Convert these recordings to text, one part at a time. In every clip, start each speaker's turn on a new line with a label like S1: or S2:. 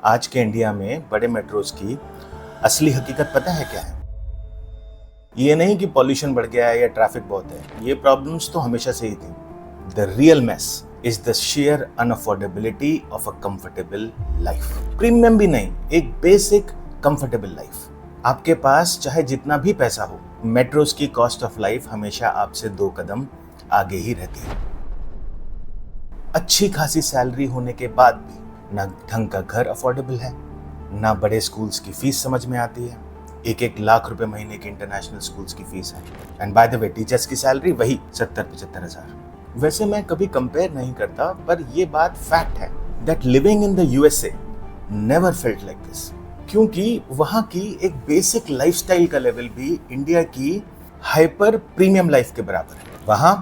S1: आज के इंडिया में बड़े मेट्रोज की असली हकीकत पता है क्या है? ये नहीं कि पॉल्यूशन बढ़ गया है या ट्रैफिक बहुत है, ये प्रॉब्लम्स तो हमेशा से ही थी। The real mess is the sheer unaffordability of a comfortable life. Premium भी नहीं, एक बेसिक कंफर्टेबल लाइफ। आपके पास चाहे जितना भी पैसा हो, मेट्रोज की कॉस्ट ऑफ लाइफ हमेशा आपसे 2 कदम आगे ही रहती है। अच्छी खासी सैलरी होने के बाद भी ना ढंग का घर अफोर्डेबल है, ना बड़े स्कूल्स की फीस समझ में आती है। 1-1 लाख रुपए महीने की इंटरनेशनल स्कूल्स की फीस है। And by the way teachers की सैलरी वही 70-75 हजार। वैसे मैं कभी कंपेयर नहीं करता, पर ये बात फैक्ट है that living in the USA never felt like this, क्योंकि वहां की एक बेसिक लाइफस्टाइल का लेवल भी इंडिया की हाइपर प्रीमियम लाइफ के बराबर है। वहां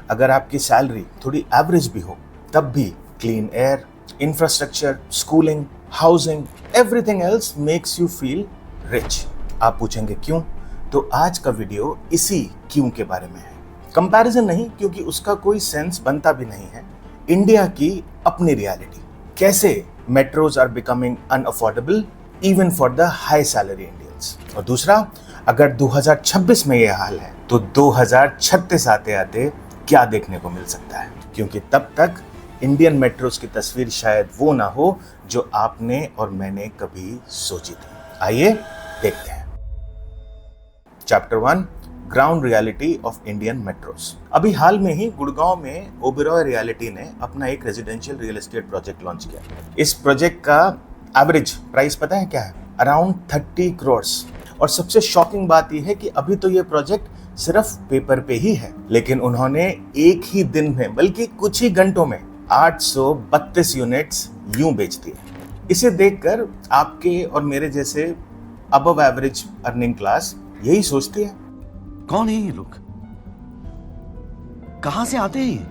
S1: अगर आपकी सैलरी थोड़ी एवरेज भी हो, तब भी clean air, infrastructure, schooling, housing, everything else makes you feel rich. आप पूछेंगे क्यों? तो आज का वीडियो इसी क्यों के बारे में है। कंपैरिजन नहीं, क्योंकि उसका कोई सेंस बनता भी नहीं है। इंडिया की अपनी रियलिटी, कैसे metros are becoming unaffordable even for the high salary Indians. और दूसरा, अगर 2026 में यह हाल है तो 2036 आते आते क्या देखने को मिल सकता है, क्योंकि तब तक इंडियन मेट्रोज की तस्वीर शायद वो ना हो जो आपने और मैंने कभी सोची थी। आइए देखते हैं। Chapter 1, ground reality of Indian metros. अभी हाल में ही गुड़गांव में ओबेरॉय रियलिटी ने अपना एक residential real estate project launch किया। इस प्रोजेक्ट का एवरेज प्राइस पता है क्या है? अराउंड 30 करोड़। और सबसे शॉकिंग बात यह है कि अभी तो ये प्रोजेक्ट सिर्फ पेपर पे ही है, लेकिन उन्होंने एक ही दिन में, बल्कि कुछ ही घंटों में 832 यूनिट्स यूं बेच दिए। इसे देखकर आपके और मेरे जैसे अबव एवरेज अर्निंग क्लास यही सोचती है,
S2: कौन है ये लोग? कहां से आते हैं ये?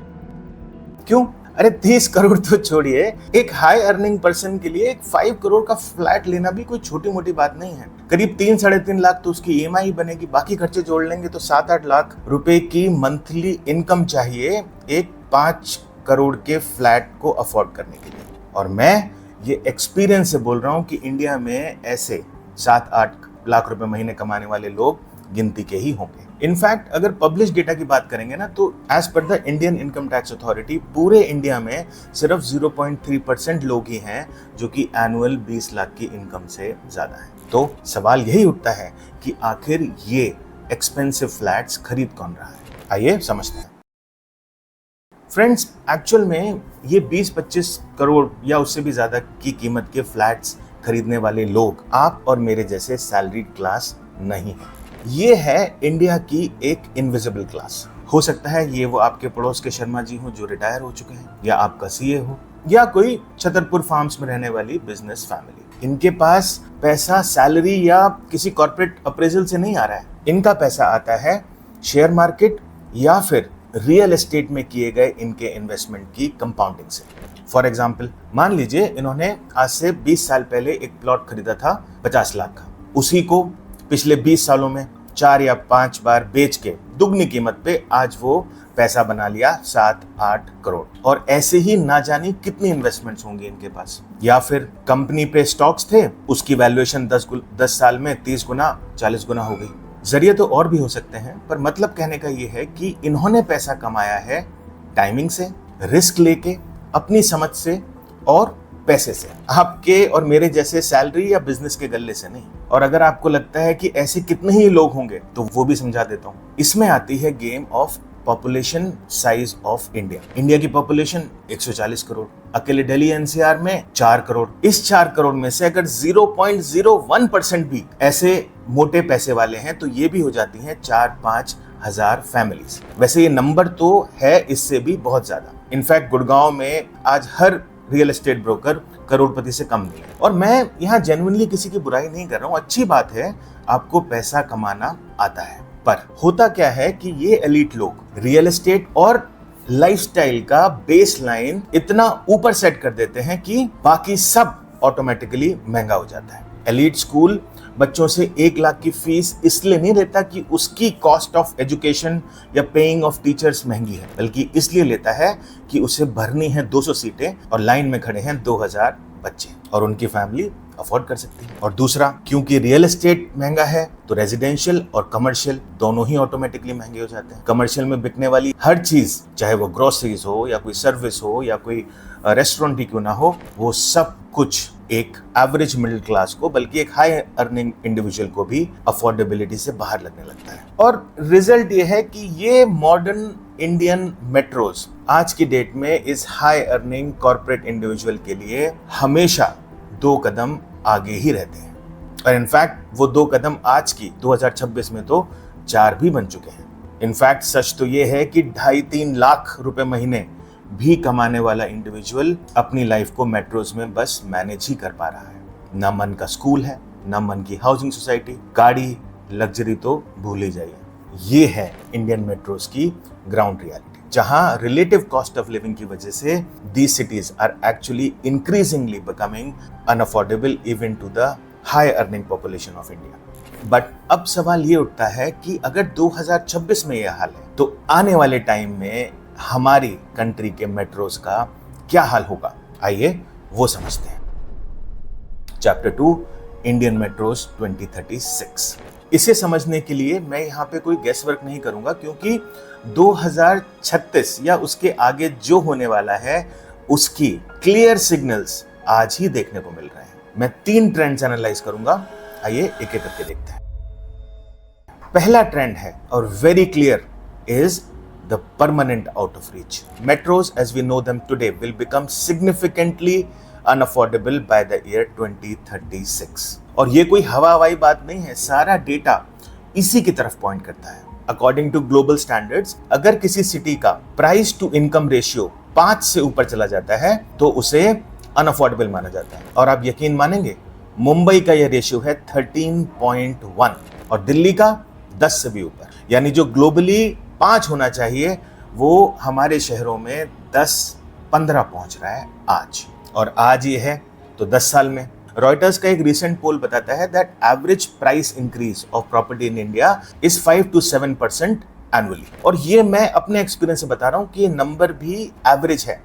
S1: क्यों? अरे 30 करोड़ तो छोड़िए, एक हाई अर्निंग पर्सन के लिए एक 5 करोड़ का फ्लैट लेना भी कोई छोटी मोटी बात नहीं है। करीब 3-3.5 लाख तो उसकी ईएमआई बनेगी, बाकी खर्चे जोड़ लेंगे तो 7-8 लाख रुपए की मंथली इनकम चाहिए एक 5 करोड़ के फ्लैट को अफोर्ड करने के लिए। और मैं ये एक्सपीरियंस से बोल रहा हूँ कि इंडिया में ऐसे 7-8 लाख रुपए महीने कमाने वाले लोग गिनती के ही होंगे। इनफैक्ट अगर पब्लिश डेटा की बात करेंगे ना, तो as per the Indian income tax authority पूरे इंडिया में सिर्फ 0.3% लोग ही हैं जो कि एनुअल 20 लाख की इनकम से ज्यादा है। तो सवाल यही उठता है कि आखिर ये एक्सपेंसिव फ्लैट्स खरीद कौन रहा है? आइए समझते हैं। फ्रेंड्स, एक्चुअल में ये 20-25 करोड़ या उससे भी ज्यादा की कीमत के फ्लैट्स खरीदने वाले लोग आप और मेरे जैसे सैलरीड क्लास नहीं है। ये है इंडिया की एक इनविजिबल क्लास। हो सकता है ये वो आपके पड़ोस के शर्मा जी हो जो रिटायर हो चुके हैं, या आपका सीए हो, या कोई छतरपुर फार्म्स में रहने वाली बिजनेस फैमिली। इनके पास पैसा सैलरी या किसी कॉर्पोरेट अप्रेजल से नहीं आ रहा है। इनका पैसा आता है शेयर मार्केट या फिर रियल एस्टेट में किए गए इनके इन्वेस्टमेंट की कंपाउंडिंग से। फॉर एग्जाम्पल, मान लीजिए इन्होंने आज से 20 साल पहले एक प्लॉट खरीदा था 50 लाख का। उसी को पिछले 20 सालों में 4 या 5 बार बेच के दुगनी कीमत पे आज वो पैसा बना लिया 7-8 करोड़। और ऐसे ही ना जानी कितनी इन्वेस्टमेंट्स होंगी इनके पास। या फिर कंपनी पे स्टॉक्स थे, उसकी वैल्यूएशन 10 साल में 30 गुना 40 गुना हो गई। जरिए तो और भी हो सकते हैं, पर मतलब कहने का ये है कि इन्होंने पैसा कमाया है टाइमिंग से, रिस्क लेके, अपनी समझ से और पैसे से, आपके और मेरे जैसे सैलरी या बिजनेस के गल्ले से नहीं। और अगर आपको लगता है कि ऐसे कितने ही लोग होंगे तो वो भी समझा देता हूँ। इसमें आती है game of population size of India. India की पॉपुलेशन 140 करोड़, अकेले दिल्ली एनसीआर में 4 करोड़। इस 4 करोड़ में से अगर 0.01% भी ऐसे मोटे पैसे वाले हैं तो ये भी हो जाती हैं 4-5 हजार फैमिलीज। वैसे ये नंबर तो है इससे भी बहुत ज्यादा। इनफैक्ट गुड़गांव में आज हर रियल एस्टेट ब्रोकर करोड़पति से कम नहीं है। और मैं यहाँ जेन्युइनली किसी की बुराई नहीं कर रहा हूँ, अच्छी बात है आपको पैसा कमाना आता है। पर होता क्या है कि ये एलीट लोग रियल एस्टेट और लाइफस्टाइल का बेस लाइन इतना ऊपर सेट कर देते हैं कि बाकी सब ऑटोमेटिकली महंगा हो जाता है। एलीट स्कूल बच्चों से 1 लाख की फीस इसलिए नहीं लेता कि उसकी कॉस्ट ऑफ एजुकेशन या पेइंग ऑफ टीचर्स महंगी है, बल्कि इसलिए लेता है कि उसे भरनी है 200 सीटें और लाइन में खड़े हैं 2000 बच्चे और उनकी फैमिली अफोर्ड कर सकती है। और दूसरा, क्योंकि रियल एस्टेट महंगा है तो रेजिडेंशियल और कमर्शियल दोनों ही ऑटोमेटिकली महंगे हो जाते हैं। कमर्शियल में बिकने वाली हर चीज, चाहे वो ग्रोसरीज हो या कोई सर्विस हो या कोई रेस्टोरेंट ही क्यों ना हो, वो सब कुछ एक एवरेज मिडिल क्लास को, बल्कि एक हाई अर्निंग इंडिविजुअल को भी अफोर्डेबिलिटी से बाहर लगने लगता है। और रिजल्ट ये है कि ये मॉडर्न इंडियन मेट्रोज आज की डेट में इस हाई अर्निंग कॉर्पोरेट इंडिविजुअल के लिए हमेशा 2 कदम आगे ही रहते हैं। और इनफैक्ट वो 2 कदम आज की 2026 में तो 4 भी बन चुके हैं। इनफैक्ट सच तो ये है कि 2.5-3 लाख रुपए महीने भी कमाने वाला इंडिविजुअल अपनी लाइफ को मेट्रोज में बस मैनेज ही कर पा रहा है। ना मन का स्कूल है, ना मन की हाउसिंग सोसाइटी, गाड़ी, लग्जरी तो भूल ही जाइए। ये है इंडियन मेट्रोज की ग्राउंड रियलिटी, जहां रिलेटिव कॉस्ट ऑफ लिविंग की वजह से these cities are actually increasingly becoming unaffordable even to the high earning population of India. But अब सवाल ये उठता है कि अगर 2026 में यह हाल है तो आने वाले टाइम में हमारी कंट्री के मेट्रोज का क्या हाल होगा। आइए वो समझते हैं। Chapter 2, Indian metros 2036। इसे समझने के लिए मैं यहाँ पे कोई गेस वर्क नहीं करूंगा, क्योंकि 2036 या उसके आगे जो होने वाला है उसकी क्लियर सिग्नल्स आज ही देखने को मिल रहे हैं। मैं 3 ट्रेंड्स एनालाइज करूंगा, आइए एक एक करके देखते हैं। पहला ट्रेंड है और very clear is the permanent out of reach. Metros as we know them today will become significantly unaffordable by the year 2036. और ये कोई हवाई बात नहीं है, सारा डेटा इसी की तरफ पॉइंट करता है। अकॉर्डिंग टू ग्लोबल स्टैंडर्ड्स, अगर किसी सिटी का प्राइस टू इनकम रेशियो 5 से ऊपर चला जाता है तो उसे अनअफोर्डेबल माना जाता है। और आप यकीन मानेंगे, मुंबई का यह रेशियो है 13.1 और दिल्ली का 10 से भी ऊपर। यानी जो ग्लोबली 5 होना चाहिए वो हमारे शहरों में 10-15 पहुंच रहा है आज। और आज ये है तो 10 साल में। रॉयटर्स का एक रिसेंट पोल बताता है that average price increase of property in India is 5 to 7% annually. और ये मैं अपने एक्सपीरियंस से बता रहा हूं कि ये नंबर भी एवरेज है।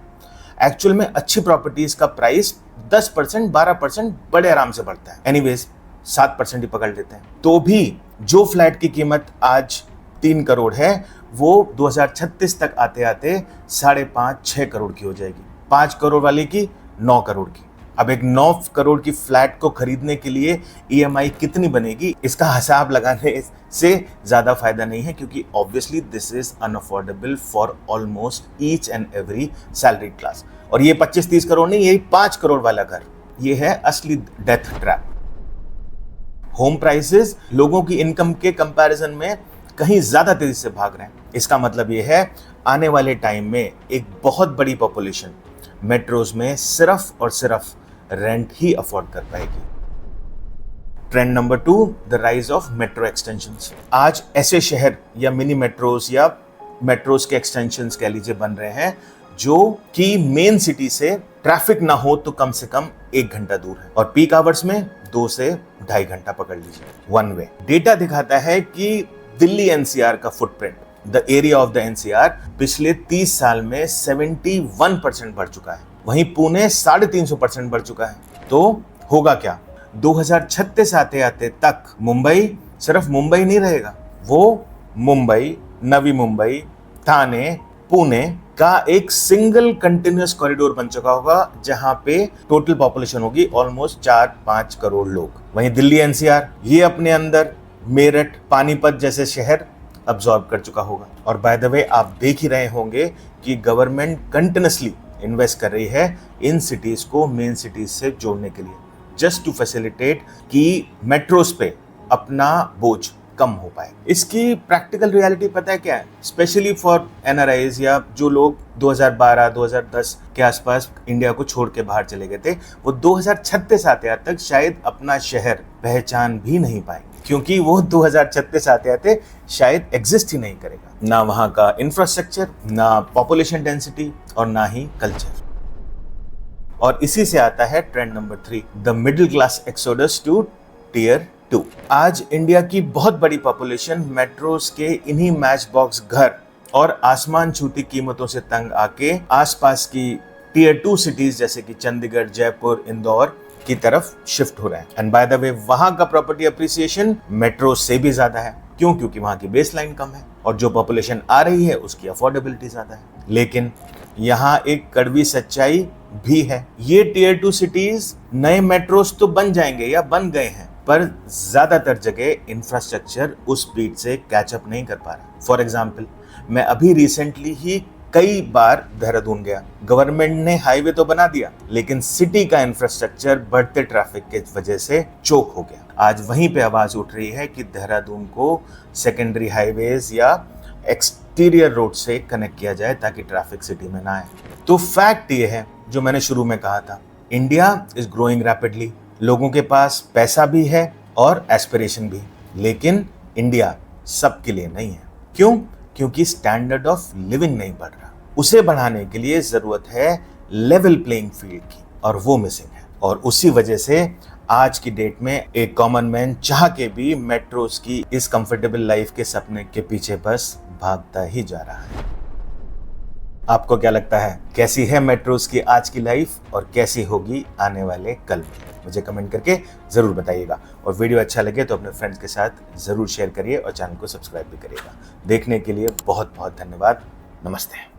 S1: एक्चुअल में अच्छी प्रॉपर्टीज का प्राइस 10%, 12% बड़े आराम से बढ़ता है। एनीवेज 7% ही पकड़ लेते हैं, तो भी जो फ्लैट की कीमत आज 3 करोड़ है वो 2036 तक आते आते 5.5-6 करोड़ की हो जाएगी। 5 करोड़ वाले की 9 करोड़ की। अब एक 9 करोड़ की फ्लैट को खरीदने के लिए EMI कितनी बनेगी, इसका हिसाब लगाने से ज्यादा फायदा नहीं है, क्योंकि obviously this is unaffordable for almost each and every salaried class. और ये 25-30 करोड़ नहीं, यही 5 करोड़ वाला घर, ये है असली डेथ ट्रैप। होम प्राइसेस लोगों की इनकम के कंपैरिजन में कहीं ज्यादा तेजी से भाग रहे हैं। इसका मतलब यह है आने वाले टाइम में एक बहुत बड़ी पॉपुलेशन मेट्रोज में सिर्फ और सिर्फ रेंट ही अफोर्ड कर पाएगी। Trend number 2, the rise of metro extensions. आज ऐसे शहर या मिनी मेट्रोज या मेट्रोज के एक्सटेंशंस कह लीजिए बन रहे हैं जो कि मेन सिटी से ट्रैफिक ना हो तो कम से कम 1 घंटा दूर है, और पीक आवर्स में 2 से 2.5 घंटा पकड़ लीजिए, वन वे। डेटा दिखाता है कि दिल्ली NCR का footprint, the area of the NCR, पिछले 30 साल में 71% बढ़ चुका है। वहीं पुणे 350% बढ़ चुका है। तो होगा क्या, 2036 आते आते तक मुंबई सिर्फ मुंबई नहीं रहेगा, वो मुंबई, नवी मुंबई, ठाणे, पुणे का एक सिंगल कंटिन्यूअस कॉरिडोर बन चुका होगा, जहां पे टोटल पॉपुलेशन होगी ऑलमोस्ट 4-5 करोड़ लोग। वहीं दिल्ली NCR ये अपने अंदर मेरठ, पानीपत जैसे शहर अब्सॉर्ब कर चुका होगा। और बाय द वे आप देख ही रहे होंगे कि गवर्नमेंट कंटिन्यूअसली इन्वेस्ट कर रही है इन सिटीज को मेन सिटीज से जोड़ने के लिए, जस्ट टू फैसिलिटेट कि मेट्रोज पे अपना बोझ कम हो पाए। इसकी प्रैक्टिकल रियलिटी पता है क्या है, स्पेशली फॉर NRIs या जो लोग 2012-2010 के आसपास इंडिया को छोड़ के बाहर चले गए थे, वो 2036 आते आते तक शायद अपना शहर पहचान भी नहीं पाएंगे, क्योंकि वो 2036 आते आते शायद एग्जिस्ट ही नहीं करेगा। ना वहाँ का इंफ्रास्ट्रक्चर, ना पॉपुलेशन डेंसिटी और ना ही कल्चर। और इसी से आता है trend number 3, the middle class exodus to tier 2। आज इंडिया की बहुत बड़ी पॉपुलेशन मेट्रोज के इन्हीं मैच बॉक्स घर और आसमान छूती कीमतों से तंग आके आसपास की टीयर 2 सिटीज जैसे कि चंडीगढ़, जयपुर, इंदौर की तरफ शिफ्ट हो रहे हैं। एंड बाय द वे, वहां का प्रॉपर्टी अप्रिसिएशन मेट्रो से भी ज्यादा है। क्यों? क्योंकि वहां की बेस लाइन कम है और जो पॉपुलेशन आ रही है उसकी अफोर्डेबिलिटी ज्यादा है। लेकिन यहाँ एक कड़वी सच्चाई भी है, ये टीयर 2 सिटीज नए मेट्रोस तो बन जाएंगे या बन गए हैं, पर ज्यादातर जगह इंफ्रास्ट्रक्चर उस स्पीड से कैचअप नहीं कर पा रहा। फॉर एग्जाम्पल, मैं अभी रिसेंटली ही कई बार देहरादून गया। गवर्नमेंट ने हाईवे तो बना दिया, लेकिन सिटी का इंफ्रास्ट्रक्चर बढ़ते ट्रैफिक के वजह से चोक हो गया। आज वहीं पे आवाज उठ रही है कि देहरादून को सेकेंडरी हाईवेज या एक्सटीरियर रोड से कनेक्ट किया जाए ताकि ट्रैफिक सिटी में ना आए। तो फैक्ट ये है जो मैंने शुरू में कहा था, इंडिया इज ग्रोइंग रैपिडली। लोगों के पास पैसा भी है और एस्पिरेशन भी, लेकिन इंडिया सबके लिए नहीं है। क्यों? क्योंकि स्टैंडर्ड ऑफ लिविंग नहीं बढ़ रहा। उसे बढ़ाने के लिए जरूरत है लेवल प्लेइंग फील्ड की, और वो मिसिंग है। और उसी वजह से आज की डेट में एक कॉमन मैन चाह के भी मेट्रोस की इस कंफर्टेबल लाइफ के सपने के पीछे बस भागता ही जा रहा है। आपको क्या लगता है, कैसी है मेट्रोस की आज की लाइफ और कैसी होगी आने वाले कल में? मुझे कमेंट करके जरूर बताइएगा। और वीडियो अच्छा लगे तो अपने फ्रेंड्स के साथ जरूर शेयर करिए और चैनल को सब्सक्राइब भी करिएगा। देखने के लिए बहुत बहुत धन्यवाद। नमस्ते।